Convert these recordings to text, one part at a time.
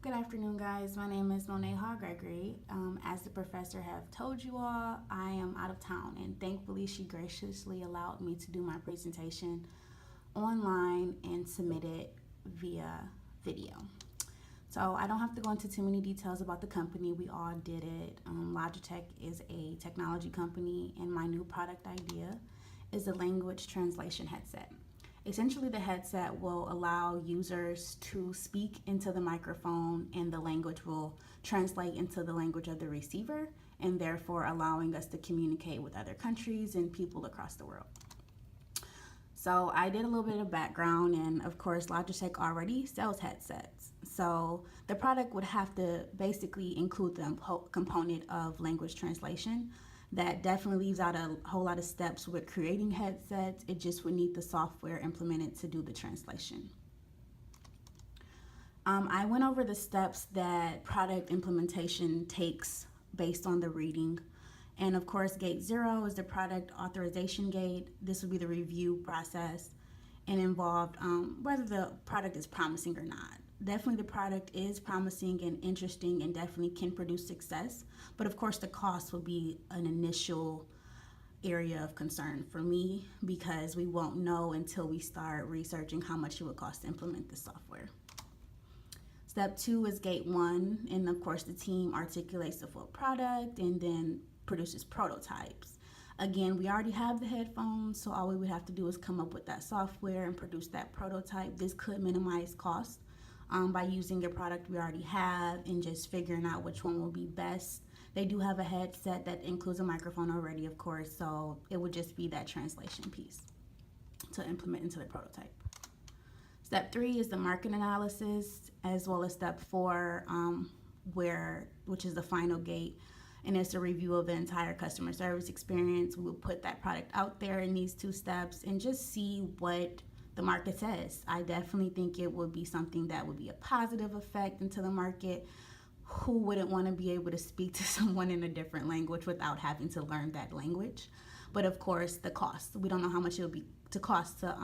Good afternoon, guys. My name is Monai Hall-Gregory. As the professor have told you all, I am out of town, and thankfully she graciously allowed me to do my presentation online and submit it via video. So I don't have to go into too many details about the company. We all did it. Logitech is a technology company, and my new product idea is a language translation headset. Essentially, the headset will allow users to speak into the microphone and the language will translate into the language of the receiver, and therefore allowing us to communicate with other countries and people across the world. So I did a little bit of background, and of course Logitech already sells headsets. So the product would have to basically include the component of language translation. That definitely leaves out a whole lot of steps with creating headsets. It just would need the software implemented to do the translation. I went over the steps that product implementation takes based on the reading. And of course, gate 0 is the product authorization gate. This would be the review process and involved whether the product is promising or not. Definitely the product is promising and interesting and definitely can produce success, but of course the cost will be an initial area of concern for me because we won't know until we start researching how much it would cost to implement the software. Step 2 is gate 1, and of course the team articulates the full product and then produces prototypes. Again, we already have the headphones, so all we would have to do is come up with that software and produce that prototype. This could minimize costs by using a product we already have and just figuring out which one will be best. They do have a headset that includes a microphone already, of course, so it would just be that translation piece to implement into the prototype. Step 3 is the market analysis, as well as step 4, which is the final gate, and it's a review of the entire customer service experience. We'll put that product out there in these 2 steps and just see what the market says. I definitely think it would be something that would be a positive effect into the market. Who wouldn't want to be able to speak to someone in a different language without having to learn that language? But of course, the cost. We don't know how much it would be to cost to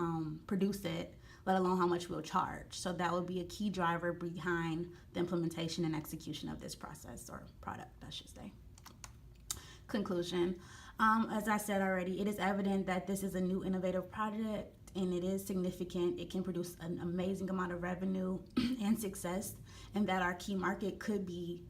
produce it, let alone how much we'll charge. So that would be a key driver behind the implementation and execution of this process, or product, I should say. Conclusion. As I said already, it is evident that this is a new innovative project and it is significant. It can produce an amazing amount of revenue and success, and that our key market could be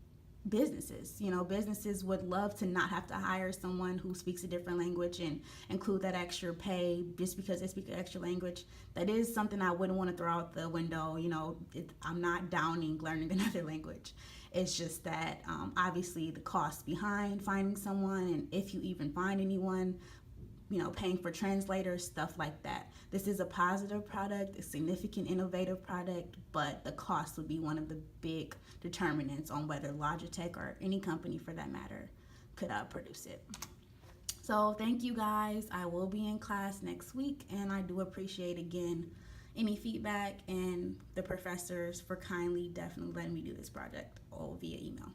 businesses. You know, businesses would love to not have to hire someone who speaks a different language and include that extra pay just because they speak an extra language. That is something I wouldn't want to throw out the window. You know, I'm not downing learning another language. It's just that obviously the cost behind finding someone, and if you even find anyone, you know, paying for translators, stuff like that. This is a positive product, a significant innovative product, but the cost would be one of the big determinants on whether Logitech, or any company for that matter, could produce it. So thank you guys. I will be in class next week, and I do appreciate again any feedback and the professors for kindly definitely letting me do this project via email.